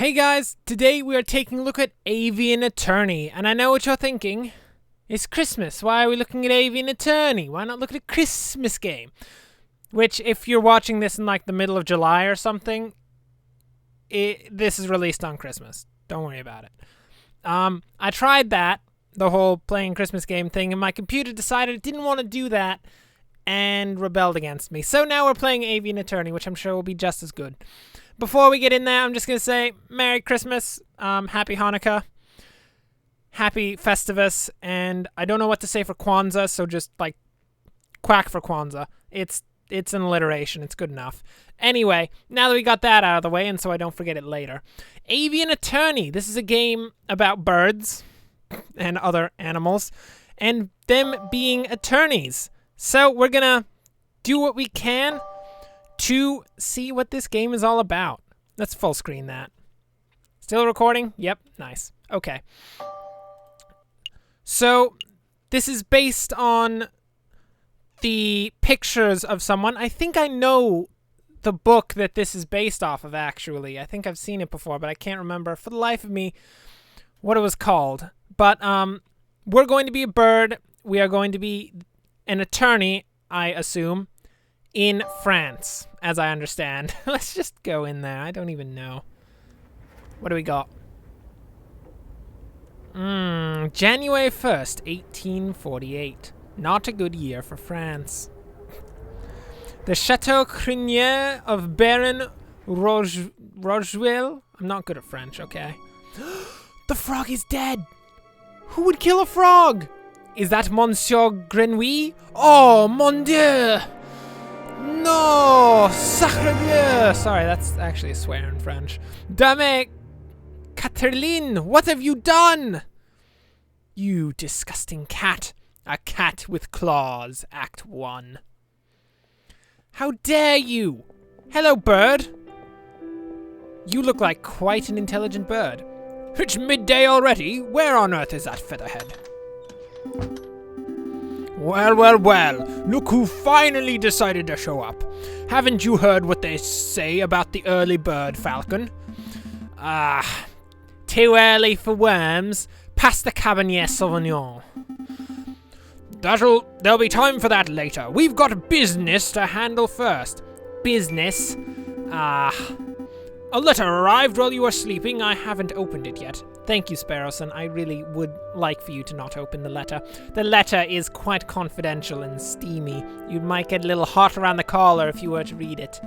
Hey guys, today we are taking a look at Aviary Attorney, and I know what you're thinking. It's Christmas, why are we looking at Aviary Attorney? Why not look at a Christmas game? Which, if you're watching this in like the middle of July or something, this is released on Christmas. Don't worry about it. I tried that, the whole playing Christmas game thing, and my computer decided it didn't want to do that and rebelled against me. So now we're playing Aviary Attorney, which I'm sure will be just as good. Before we get in there, I'm just going to say Merry Christmas, Happy Hanukkah, Happy Festivus, and I don't know what to say for Kwanzaa, so just, like, quack for Kwanzaa. It's an alliteration. It's good enough. Anyway, now that we got that out of the way, and so I don't forget it later. Aviary Attorney. This is a game about birds and other animals, and them being attorneys. So we're going to do what we can to see what this game is all about. Let's full screen that. Still recording? Yep, nice. Okay. So, this is based on the pictures of someone. I think I know the book that this is based off of, actually. I think I've seen it before, but I can't remember for the life of me what it was called. But, we're going to be a bird. We are going to be an attorney, I assume, in France, as I understand. Let's just go in there. I don't even know. What do we got? January 1st, 1848. Not a good year for France. The Chateau Crinier of Baron Rocheville. I'm not good at French, okay? The frog is dead! Who would kill a frog? Is that Monsieur Brenwee? Oh, mon Dieu! No! Sacre bleu! Sorry, that's actually a swear in French. Dame Catherine, what have you done? You disgusting cat. A cat with claws, Act 1. How dare you? Hello, bird. You look like quite an intelligent bird. It's midday already. Where on earth is that featherhead? Well, well, well, look who finally decided to show up. Haven't you heard what they say about the early bird falcon? Too early for worms. Pass the Cabernet Sauvignon. There'll be time for that later. We've got business to handle first. Business? A letter arrived while you were sleeping. I haven't opened it yet. Thank you, Sparrowson. I really would like for you to not open the letter. The letter is quite confidential and steamy. You might get a little hot around the collar if you were to read it.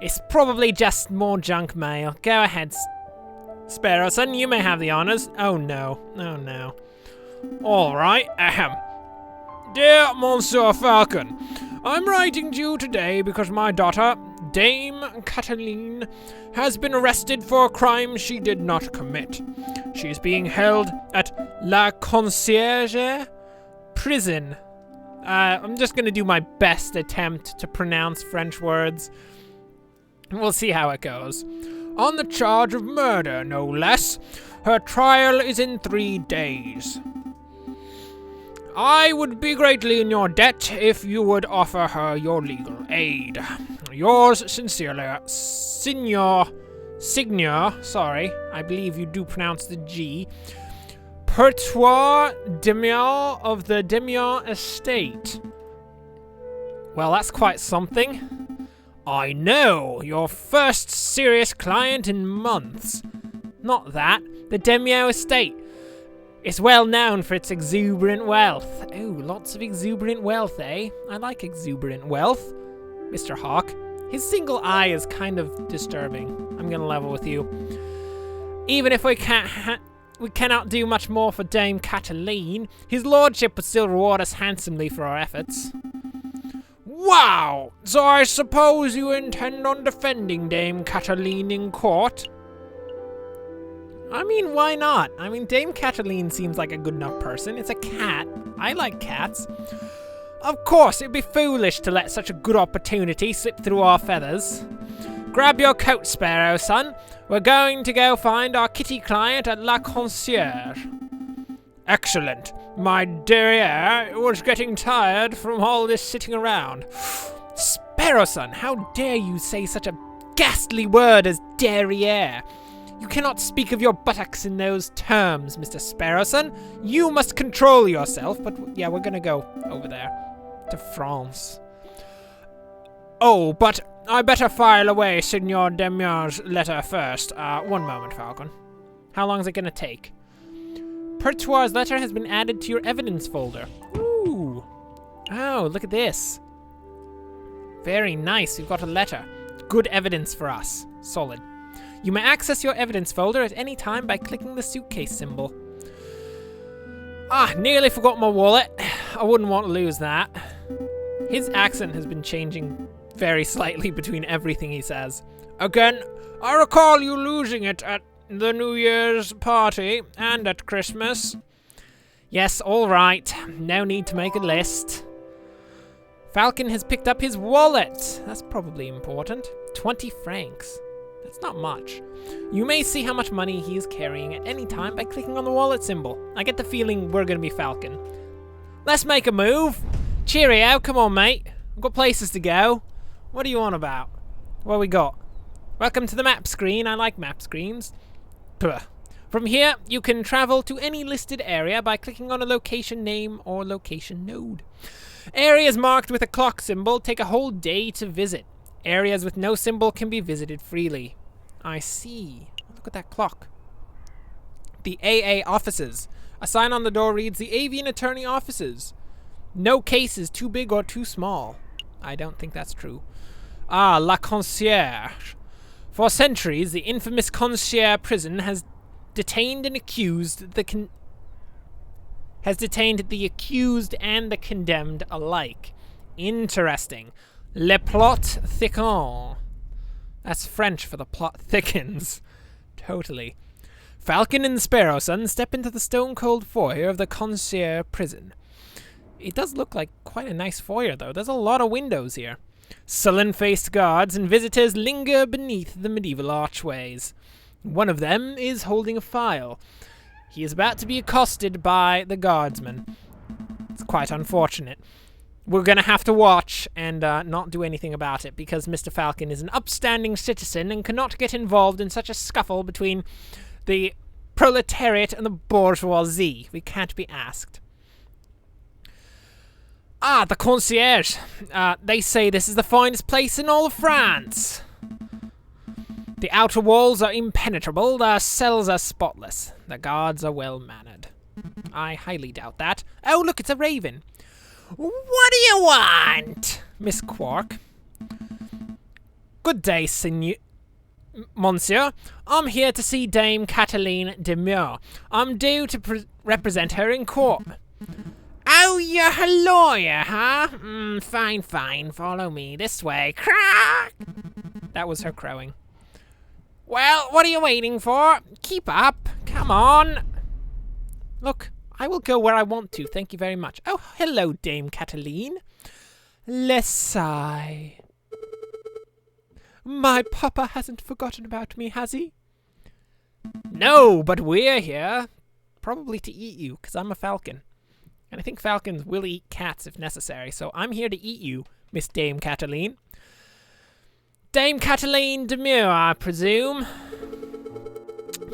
It's probably just more junk mail. Go ahead, Sparrowson. You may have the honors. Oh, no. Oh, no. All right. Ahem. Dear Monsieur Falcon, I'm writing to you today because my daughter, Dame Cataline, has been arrested for a crime she did not commit. She is being held at La Concierge prison. I'm just going to do my best attempt to pronounce French words. We'll see how it goes. On the charge of murder, no less. Her trial is in 3 days. I would be greatly in your debt if you would offer her your legal aid. Yours sincerely, Signor, sorry, I believe you do pronounce the G, Pertois Demian of the Demian estate. Well, that's quite something. I know, your first serious client in months. Not that, the Demian estate. It's well known for its exuberant wealth. Oh, lots of exuberant wealth, eh? I like exuberant wealth. Mr. Hawk. His single eye is kind of disturbing. I'm gonna level with you. Even if we cannot do much more for Dame Cataline, his lordship would still reward us handsomely for our efforts. Wow! So I suppose you intend on defending Dame Cataline in court? I mean, why not? I mean, Dame Cataline seems like a good enough person. It's a cat. I like cats. Of course, it'd be foolish to let such a good opportunity slip through our feathers. Grab your coat, Sparrow, son. We're going to go find our kitty client at La Concierge. Excellent. My derriere was getting tired from all this sitting around. Sparrowson, how dare you say such a ghastly word as derriere? You cannot speak of your buttocks in those terms, Mr. Sparrowson. You must control yourself. But yeah, we're gonna go over there to France. Oh, but I better file away Signor Demur's letter first. One moment, Falcon. How long is it gonna take? Pertois' letter has been added to your evidence folder. Ooh. Oh, look at this. Very nice. We've got a letter. Good evidence for us. Solid. You may access your evidence folder at any time by clicking the suitcase symbol. Nearly forgot my wallet. I wouldn't want to lose that. His accent has been changing very slightly between everything he says. Again, I recall you losing it at the New Year's party and at Christmas. Yes, all right. No need to make a list. Falcon has picked up his wallet. That's probably important. 20 francs. That's not much. You may see how much money he is carrying at any time by clicking on the wallet symbol. I get the feeling we're going to be Falcon. Let's make a move. Cheerio, come on, mate. I've got places to go. What are you on about? What we got? Welcome to the map screen. I like map screens. Puh. From here, you can travel to any listed area by clicking on a location name or location node. Areas marked with a clock symbol take a whole day to visit. Areas with no symbol can be visited freely. I see. Look at that clock. The AA offices. A sign on the door reads, the Aviary Attorney offices. No case is too big or too small. I don't think that's true. La concierge. For centuries, the infamous concierge prison has detained the accused and the condemned alike. Interesting. Le plot thickens. That's French for the plot thickens. Totally. Falcon and Sparrowson step into the stone-cold foyer of the concierge prison. It does look like quite a nice foyer, though. There's a lot of windows here. Sullen-faced guards and visitors linger beneath the medieval archways. One of them is holding a file. He is about to be accosted by the guardsman. It's quite unfortunate. We're going to have to watch and not do anything about it because Mr. Falcon is an upstanding citizen and cannot get involved in such a scuffle between the proletariat and the bourgeoisie. We can't be asked. The concierge. They say this is the finest place in all of France. The outer walls are impenetrable, the cells are spotless, the guards are well-mannered. I highly doubt that. Oh, look, it's a raven. What do you want, Miss Quark? Good day, Monsieur. I'm here to see Dame Cataline Demure. I'm due to represent her in court. Oh, you're a lawyer, huh? Fine, fine. Follow me this way. Crack! That was her crowing. Well, what are you waiting for? Keep up. Come on. Look, I will go where I want to. Thank you very much. Oh, hello, Dame Cataline. Let's sigh. My papa hasn't forgotten about me, has he? No, but we're here. Probably to eat you, because I'm a falcon. And I think falcons will eat cats if necessary, so I'm here to eat you, Miss Dame Cataline. Dame Cataline Demure, I presume.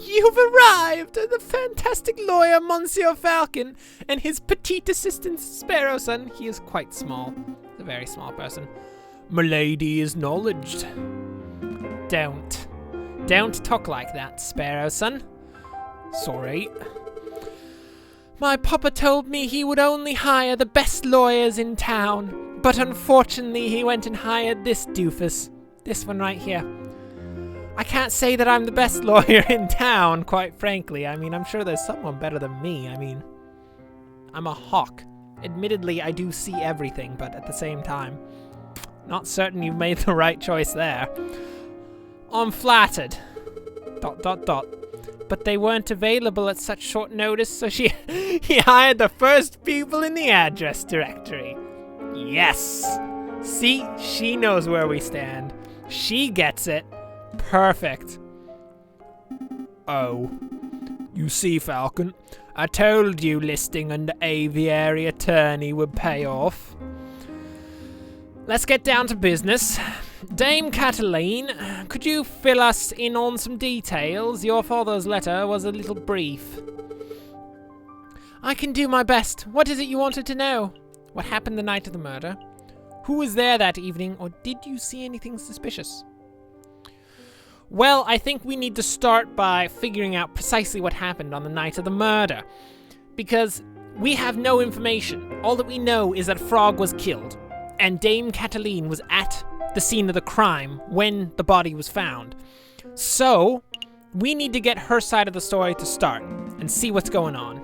You've arrived! The fantastic lawyer, Monsieur Falcon, and his petite assistant, Sparrowson. He is quite small. He's a very small person. Milady is acknowledged. Don't talk like that, Sparrowson. Sorry. My papa told me he would only hire the best lawyers in town, but unfortunately he went and hired this doofus. This one right here. I can't say that I'm the best lawyer in town, quite frankly. I mean, I'm sure there's someone better than me. I mean, I'm a hawk. Admittedly, I do see everything, but at the same time, not certain you've made the right choice there. I'm flattered. ... But they weren't available at such short notice, so he hired the first people in the address directory. Yes! See, she knows where we stand. She gets it. Perfect. Oh. You see, Falcon, I told you listing under Aviary Attorney would pay off. Let's get down to business. Dame Cataline, could you fill us in on some details? Your father's letter was a little brief. I can do my best. What is it you wanted to know? What happened the night of the murder? Who was there that evening, or did you see anything suspicious? Well, I think we need to start by figuring out precisely what happened on the night of the murder. Because we have no information. All that we know is that Frog was killed, and Dame Cataline was at the scene of the crime when the body was found. So, we need to get her side of the story to start and see what's going on.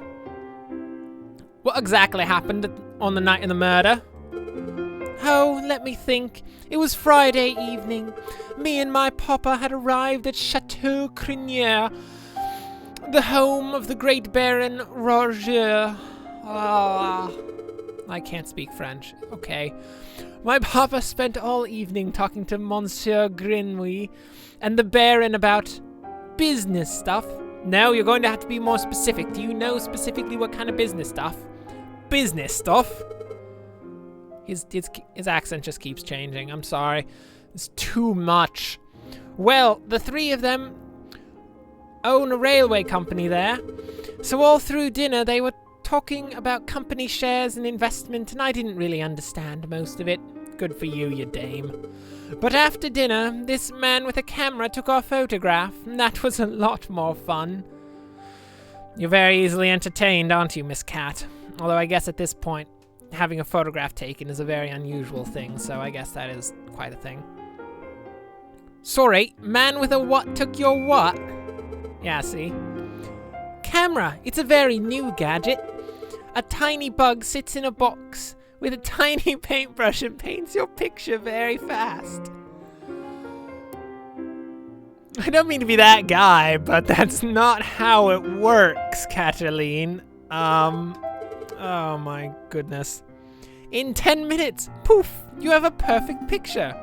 What exactly happened on the night of the murder? Oh, let me think. It was Friday evening. Me and my papa had arrived at Chateau Crinière, the home of the great Baron Roger. I can't speak French. Okay. My papa spent all evening talking to Monsieur Brenwee and the Baron about business stuff. No, you're going to have to be more specific. Do you know specifically what kind of business stuff? Business stuff? His accent just keeps changing. I'm sorry. It's too much. Well, the three of them own a railway company there. So all through dinner they were talking about company shares and investment, and I didn't really understand most of it. Good for you, you dame. But after dinner, this man with a camera took our photograph, and that was a lot more fun. You're very easily entertained, aren't you, Miss Cat? Although I guess at this point, having a photograph taken is a very unusual thing, so I guess that is quite a thing. Sorry, man with a what took your what? Yeah, see? Camera, it's a very new gadget. A tiny bug sits in a box with a tiny paintbrush and paints your picture very fast. I don't mean to be that guy, but that's not how it works, Cataline. Oh my goodness. In 10 minutes, poof, you have a perfect picture.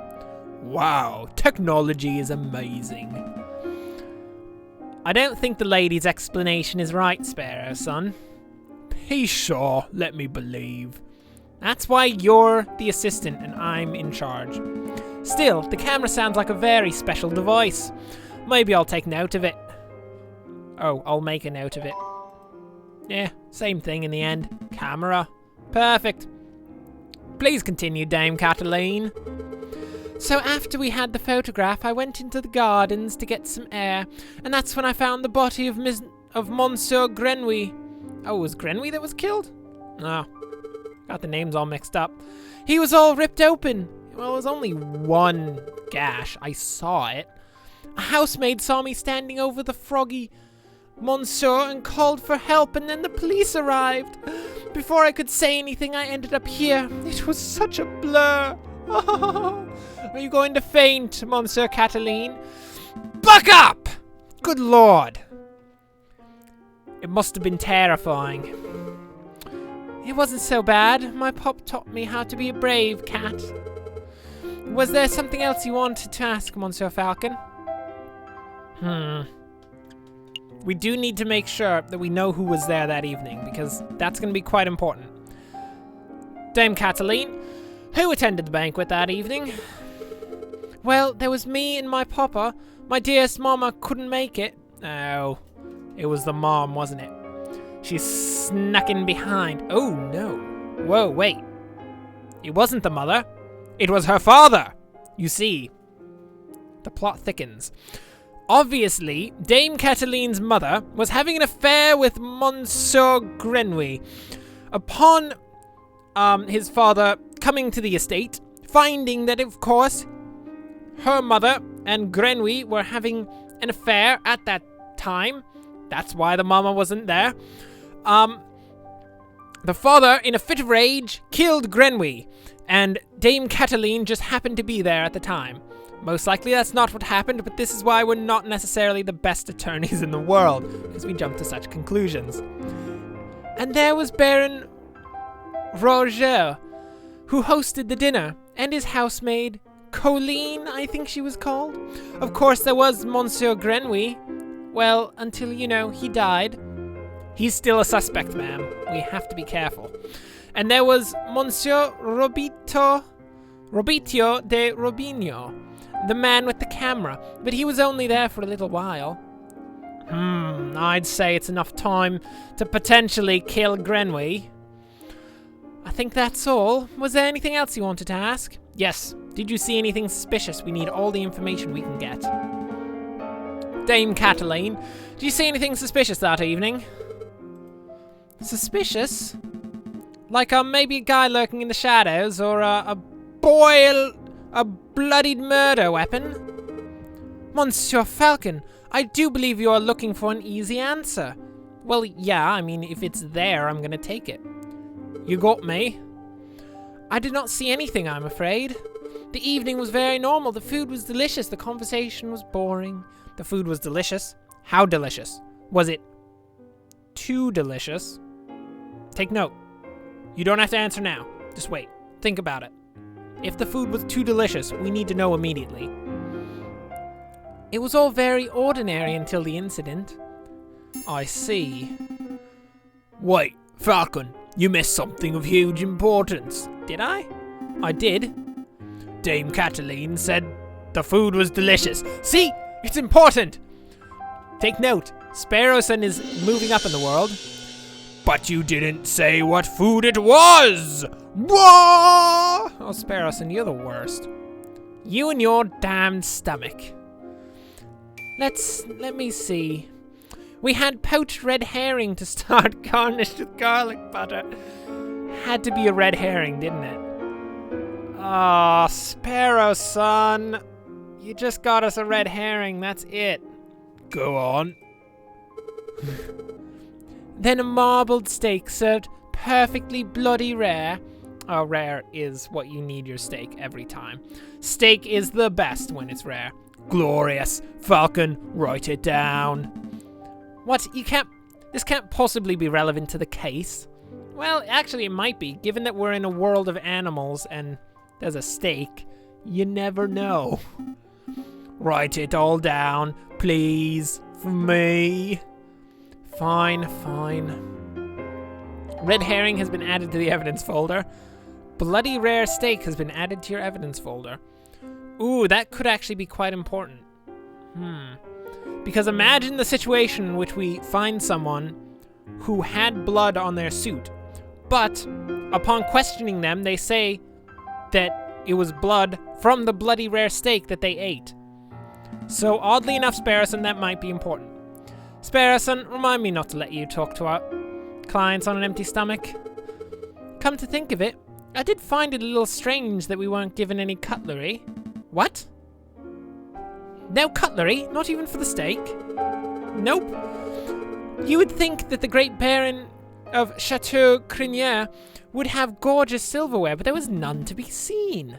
Wow, technology is amazing. I don't think the lady's explanation is right, Sparrow, son. He's sure, let me believe. That's why you're the assistant and I'm in charge. Still, the camera sounds like a very special device. Maybe I'll take note of it. Oh, I'll make a note of it. Yeah, same thing in the end. Camera. Perfect. Please continue, Dame Cataline. So after we had the photograph, I went into the gardens to get some air, and that's when I found the body of Monsieur Brenwee. Oh, it was Brenwee that was killed? Oh, got the names all mixed up. He was all ripped open. Well, it was only one gash. I saw it. A housemaid saw me standing over the froggy Monsieur and called for help, and then the police arrived. Before I could say anything, I ended up here. It was such a blur. Oh, are you going to faint, Monsieur Cataline? Buck up! Good Lord. It must have been terrifying. It wasn't so bad. My pop taught me how to be a brave cat. Was there something else you wanted to ask, Monsieur Falcon? We do need to make sure that we know who was there that evening, because that's going to be quite important. Dame Cataline, who attended the banquet that evening? Well, there was me and my papa. My dearest mama couldn't make it. Oh, it was the mom, wasn't it? She snuck in behind. Oh, no. Whoa, wait. It wasn't the mother. It was her father. You see, the plot thickens. Obviously, Dame Cataline's mother was having an affair with Monsieur Brenwee. Upon his father coming to the estate, finding that, of course, her mother and Brenwee were having an affair at that time. That's why the mama wasn't there. The father, in a fit of rage, killed Brenwee, and Dame Cataline just happened to be there at the time. Most likely that's not what happened, but this is why we're not necessarily the best attorneys in the world, because we jump to such conclusions. And there was Baron Roger, who hosted the dinner, and his housemaid, Colleen, I think she was called. Of course, there was Monsieur Brenwee. Well, until, he died. He's still a suspect, ma'am. We have to be careful. And there was Monsieur Robitio de Robinho. The man with the camera, but he was only there for a little while. I'd say it's enough time to potentially kill Brenwee. I think that's all. Was there anything else you wanted to ask? Yes. Did you see anything suspicious? We need all the information we can get. Dame Cataline, did you see anything suspicious that evening? Suspicious? Like maybe a guy lurking in the shadows, or a bloodied murder weapon? Monsieur Falcon, I do believe you are looking for an easy answer. Well, yeah, I mean, if it's there, I'm gonna take it. You got me. I did not see anything, I'm afraid. The evening was very normal. The food was delicious. The conversation was boring. The food was delicious. How delicious? Was it too delicious? Take note. You don't have to answer now. Just wait. Think about it. If the food was too delicious, we need to know immediately. It was all very ordinary until the incident. I see. Wait, Falcon, you missed something of huge importance. Did I? I did. Dame Cataline said the food was delicious. See? It's important! Take note, Sparrowson is moving up in the world. But you didn't say what food it was! Whoa! Oh, Sparrowson, you're the worst. You and your damned stomach. Let me see. We had poached red herring to start, garnished with garlic butter. Had to be a red herring, didn't it? Ah, Sparrowson. You just got us a red herring, that's it. Go on. Then a marbled steak served perfectly bloody rare. Oh, rare is what you need your steak every time. Steak is the best when it's rare. Glorious. Falcon, write it down. What? This can't possibly be relevant to the case. Well, actually it might be, given that we're in a world of animals and there's a steak. You never know. Write it all down, please, for me. Fine. Red herring has been added to the evidence folder. Bloody rare steak has been added to your evidence folder. Ooh, that could actually be quite important. Because imagine the situation in which we find someone who had blood on their suit, but upon questioning them, they say that it was blood from the bloody rare steak that they ate. So oddly enough, Sparrowson, that might be important. Sparrowson, remind me not to let you talk to our clients on an empty stomach. Come to think of it, I did find it a little strange that we weren't given any cutlery. What? No cutlery? Not even for the steak? Nope. You would think that the great Baron of Chateau Crinière would have gorgeous silverware, but there was none to be seen.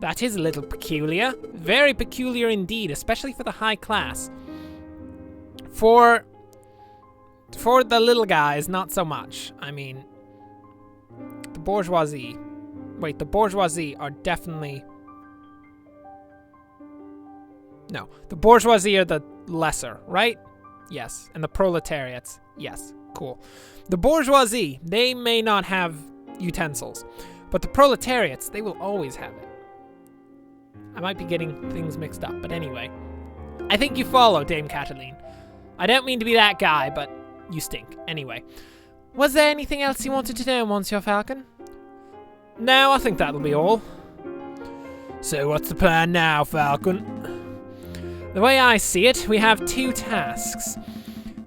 That is a little peculiar. Very peculiar indeed, especially for the high class. For the little guys, not so much. I mean, the bourgeoisie. Wait, the bourgeoisie are definitely... No, the bourgeoisie are the lesser, right? Yes. And the proletariats. Yes. Cool. The bourgeoisie, they may not have utensils, but the proletariats, they will always have it. I might be getting things mixed up, but anyway. I think you follow, Dame Cataline. I don't mean to be that guy, but you stink. Anyway. Was there anything else you wanted to know, Monsieur Falcon? No, I think that'll be all. So what's the plan now, Falcon? The way I see it, we have two tasks.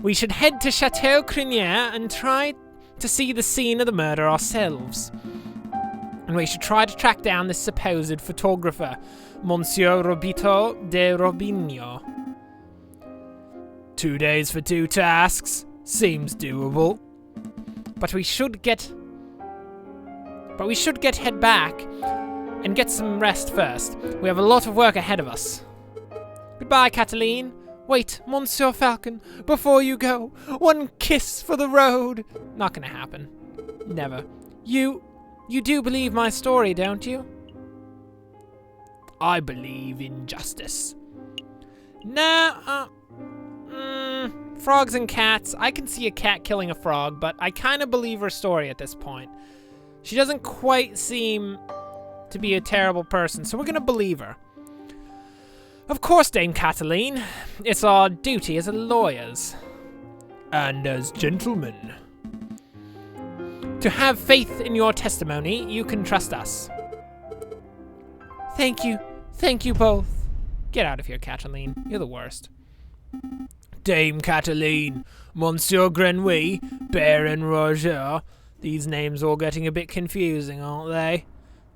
We should head to Chateau Crinière and try to see the scene of the murder ourselves. And we should try to track down this supposed photographer, Monsieur Robito de Robinho. 2 days for 2 tasks. Seems doable. But we should get head back and get some rest first. We have a lot of work ahead of us. Goodbye, Cataline. Wait, Monsieur Falcon, before you go, one kiss for the road. Not gonna happen. Never. You do believe my story, don't you? I believe in justice. Nah, frogs and cats. I can see a cat killing a frog, but I kind of believe her story at this point. She doesn't quite seem to be a terrible person, so we're gonna believe her. Of course, Dame Cataline. It's our duty as lawyers. And as gentlemen. To have faith in your testimony, you can trust us. Thank you. Thank you both. Get out of here, Cataline. You're the worst. Dame Cataline, Monsieur Brenwee, Baron Roger. These names all getting a bit confusing, aren't they?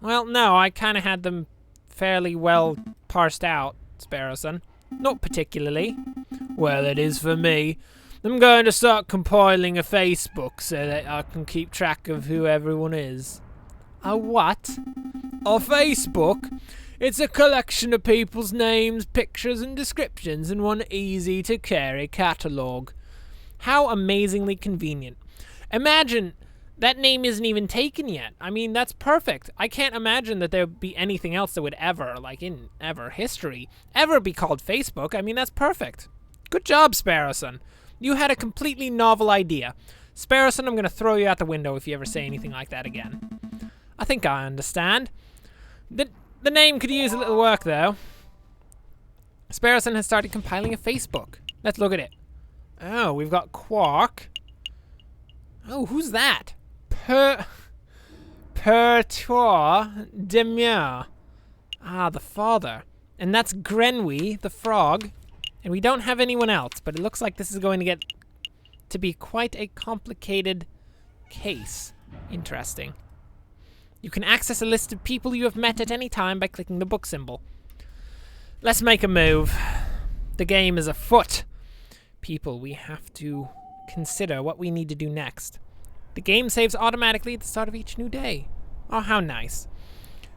Well, no, I kind of had them fairly well parsed out, Sparrowson. Not particularly. Well, it is for me. I'm going to start compiling a Facebook so that I can keep track of who everyone is. A what? A Facebook? It's a collection of people's names, pictures, and descriptions in one easy-to-carry catalogue. How amazingly convenient. Imagine, that name isn't even taken yet. I mean, that's perfect. I can't imagine that there would be anything else that would ever, like in ever history, ever be called Facebook. I mean, that's perfect. Good job, Sparrowson. You had a completely novel idea. Sparrowson, I'm going to throw you out the window if you ever say anything like that again. I think I understand. The name could use a little work, though. Sparrowson has started compiling a Facebook. Let's look at it. Oh, we've got Quark. Oh, who's that? Pertois Demure. Ah, the father. And that's Brenwee the Frog. And we don't have anyone else, but it looks like this is going to get to be quite a complicated case. Interesting. You can access a list of people you have met at any time by clicking the book symbol. Let's make a move. The game is afoot. People, we have to consider what we need to do next. The game saves automatically at the start of each new day. Oh, how nice.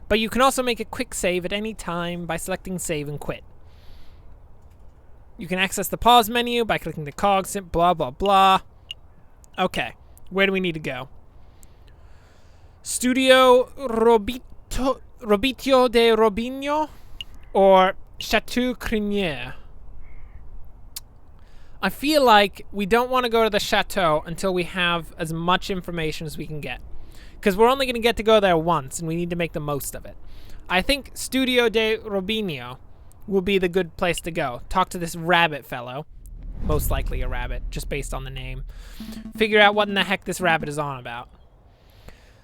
But you can also make a quick save at any time by selecting save and quit. You can access the pause menu by clicking the cog, blah, blah, blah. Okay, where do we need to go? Studio Robitio de Robinho or Chateau Crinier? I feel like we don't want to go to the chateau until we have as much information as we can get. Because we're only going to get to go there once, and we need to make the most of it. I think Studio de Robinho will be the good place to go. Talk to this rabbit fellow. Most likely a rabbit, just based on the name. Figure out what in the heck this rabbit is on about.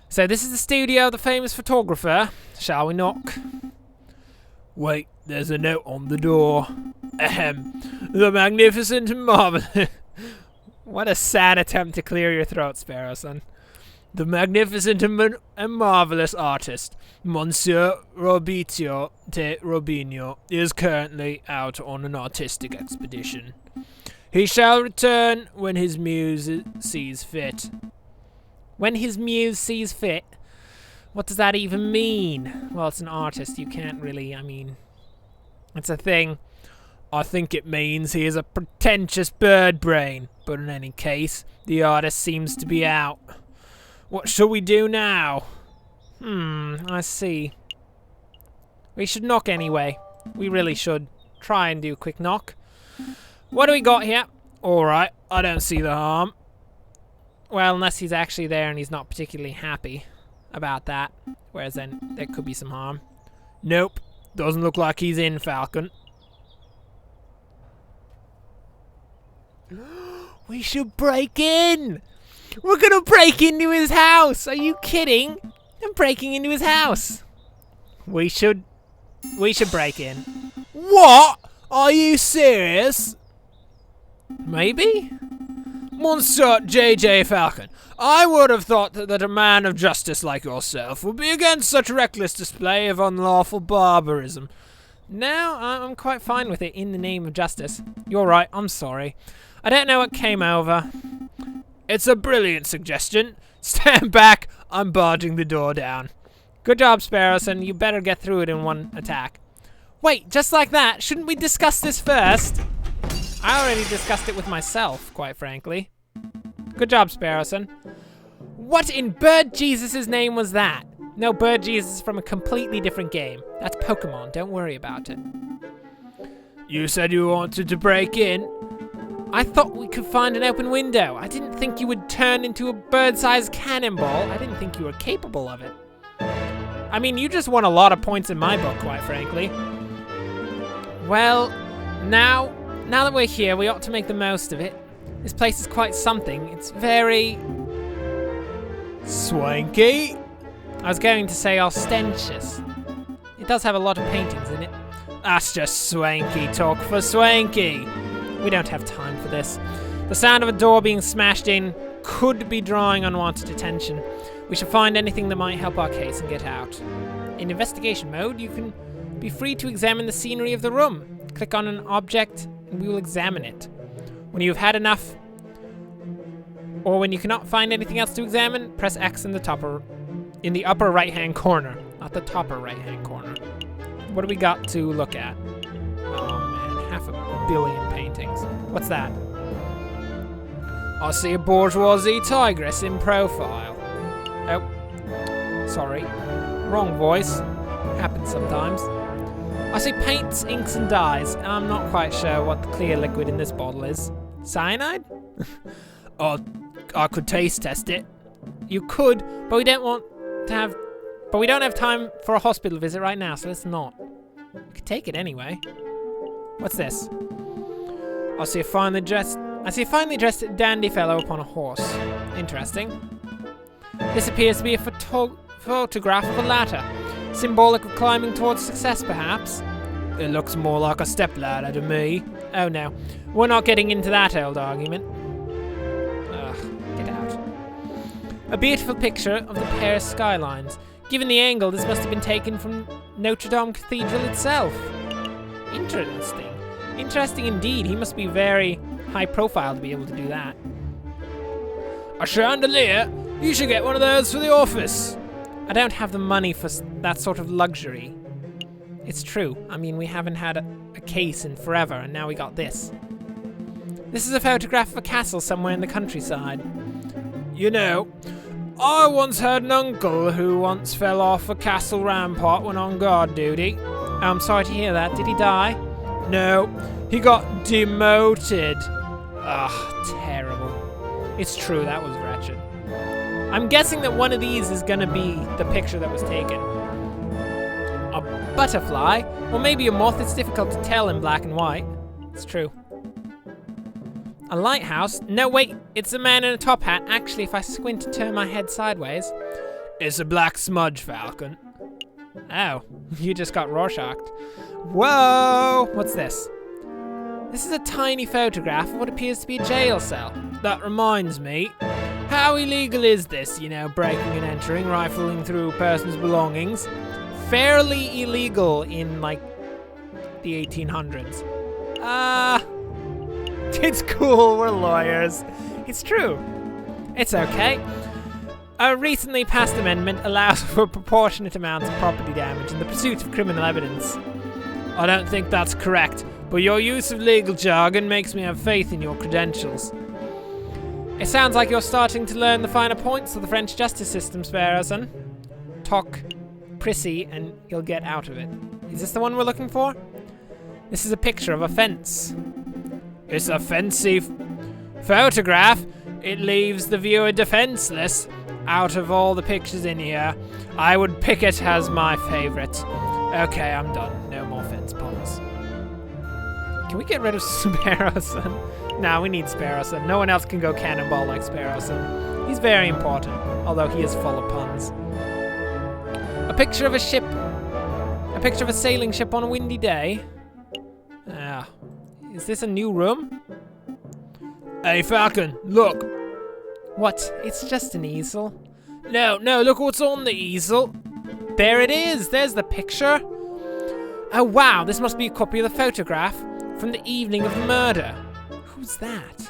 So this is the studio of the famous photographer. Shall we knock? Wait, there's a note on the door. Ahem. The magnificent and marvelous... What a sad attempt to clear your throat, Sparrowson. The magnificent and marvelous artist, Monsieur Robitio de Robinho, is currently out on an artistic expedition. He shall return when his muse sees fit. When his muse sees fit? What does that even mean? Well, it's an artist. You can't really, I mean... It's a thing. I think it means he is a pretentious bird brain. But in any case, the artist seems to be out. What shall we do now? I see. We should knock anyway. We really should. Try and do a quick knock. What do we got here? Alright, I don't see the harm. Well, unless he's actually there and he's not particularly happy about that. Whereas then, there could be some harm. Nope. Doesn't look like he's in, Falcon. We should break in! We're gonna break into his house! Are you kidding? I'm breaking into his house. We should break in. What? Are you serious? Maybe? Monsieur J.J. Falcon, I would have thought that a man of justice like yourself would be against such reckless display of unlawful barbarism. No, I'm quite fine with it in the name of justice. You're right, I'm sorry. I don't know what came over. It's a brilliant suggestion. Stand back, I'm barging the door down. Good job, Sparrowson. You better get through it in one attack. Wait, just like that? Shouldn't we discuss this first? I already discussed it with myself, quite frankly. Good job, Sparrowson. What in Bird Jesus' name was that? No, Bird Jesus is from a completely different game. That's Pokemon, don't worry about it. You said you wanted to break in. I thought we could find an open window. I didn't think you would turn into a bird-sized cannonball. I didn't think you were capable of it. I mean, you just won a lot of points in my book, quite frankly. Well, now that we're here, we ought to make the most of it. This place is quite something. It's very... swanky? I was going to say ostentatious. It does have a lot of paintings in it. That's just swanky talk for swanky. We don't have time for this. The sound of a door being smashed in could be drawing unwanted attention. We should find anything that might help our case and get out. In investigation mode, you can be free to examine the scenery of the room. Click on an object and we will examine it. When you've had enough, or when you cannot find anything else to examine, press X in the upper right-hand corner. Not the topper right-hand corner. What do we got to look at? Oh man, 500 million paintings. What's that? I see a bourgeoisie tigress in profile. Oh, sorry. Wrong voice. Happens sometimes. I see paints, inks, and dyes, and I'm not quite sure what the clear liquid in this bottle is. Cyanide? Oh, I could taste test it. You could, but we don't have time for a hospital visit right now, so let's not. You could take it anyway. What's this? I see a finely dressed dandy fellow upon a horse. Interesting. This appears to be a photograph of a ladder. Symbolic of climbing towards success, perhaps? It looks more like a stepladder to me. Oh no, we're not getting into that old argument. Ugh, get out. A beautiful picture of the Paris skylines. Given the angle, this must have been taken from Notre Dame Cathedral itself. Interesting. Interesting indeed. He must be very high profile to be able to do that. A chandelier? You should get one of those for the office. I don't have the money for that sort of luxury. It's true. I mean, we haven't had a case in forever, and now we got this. This is a photograph of a castle somewhere in the countryside. You know, I once had an uncle who once fell off a castle rampart when on guard duty. I'm sorry to hear that. Did he die? No, he got demoted. Ugh, terrible. It's true, that was wretched. I'm guessing that one of these is gonna be the picture that was taken. A butterfly? Or maybe a moth. It's difficult to tell in black and white. It's true. A lighthouse? No, wait, it's a man in a top hat. Actually, if I squint and turn my head sideways. It's a black smudge falcon. Oh, you just got Rorschached. Whoa! What's this? This is a tiny photograph of what appears to be a jail cell. That reminds me. How illegal is this, you know, breaking and entering, rifling through a person's belongings? Fairly illegal in, like, the 1800s. It's cool, we're lawyers. It's true. It's okay. A recently passed amendment allows for proportionate amounts of property damage in the pursuit of criminal evidence. I don't think that's correct, but your use of legal jargon makes me have faith in your credentials. It sounds like you're starting to learn the finer points of the French justice system, Sparrowson. Talk prissy and you'll get out of it. Is this the one we're looking for? This is a picture of a fence. It's a fancy photograph. It leaves the viewer defenseless. Out of all the pictures in here, I would pick it as my favorite. Okay, I'm done. No more fence puns. Can we get rid of Sparrowson? Nah, we need Sparrowson. No one else can go cannonball like Sparrowson. He's very important, although he is full of puns. A picture of a ship. A picture of a sailing ship on a windy day. Ah, is this a new room? Hey, Falcon, look. What? It's just an easel. No, look what's on the easel. There it is. There's the picture. Oh, wow, this must be a copy of the photograph from the evening of the murder. Who's that?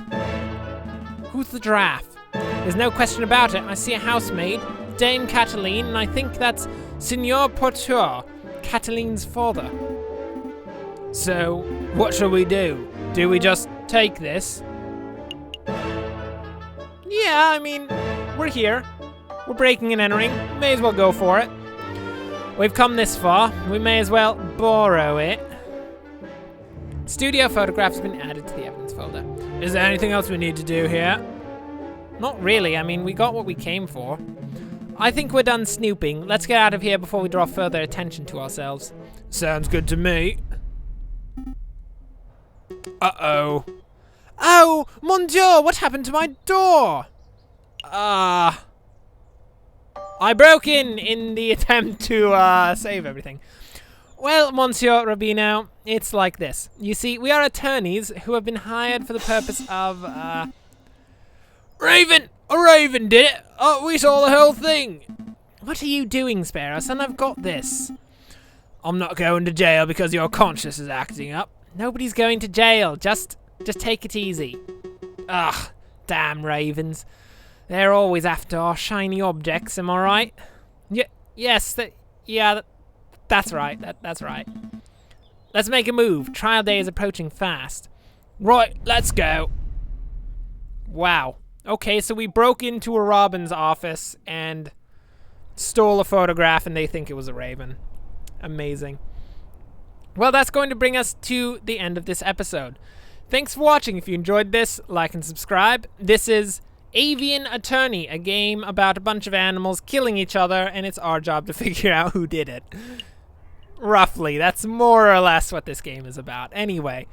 Who's the giraffe? There's no question about it. I see a housemaid, Dame Cataline, and I think that's Signor Porteur, Cataline's father. So, what shall we do? Do we just take this? Yeah, I mean, we're here. We're breaking and entering. May as well go for it. We've come this far. We may as well borrow it. Studio photographs have been added to the evidence folder. Is there anything else we need to do here? Not really. I mean, we got what we came for. I think we're done snooping. Let's get out of here before we draw further attention to ourselves. Sounds good to me. Uh-oh. Oh, mon Dieu, what happened to my door? I broke in the attempt to save everything. Well, Monsieur Rubino, it's like this. You see, we are attorneys who have been hired for the purpose of, Raven! A raven did it! Oh, we saw the whole thing! What are you doing, Sparrow, son? I've got this. I'm not going to jail because your conscience is acting up. Nobody's going to jail. Just take it easy. Ugh, damn ravens. They're always after our shiny objects, am I right? Yes, that's right. That's right. Let's make a move. Trial day is approaching fast. Right, let's go. Wow. Okay, so we broke into a Robin's office and stole a photograph, and they think it was a raven. Amazing. Well, that's going to bring us to the end of this episode. Thanks for watching. If you enjoyed this, like and subscribe. This is Aviary Attorney, a game about a bunch of animals killing each other, and it's our job to figure out who did it. Roughly, that's more or less what this game is about. Anyway,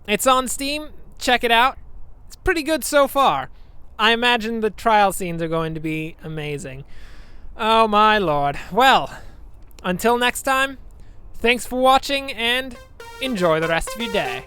it's on Steam. Check it out. It's pretty good so far. I imagine the trial scenes are going to be amazing. Oh my lord. Well, until next time, thanks for watching and enjoy the rest of your day.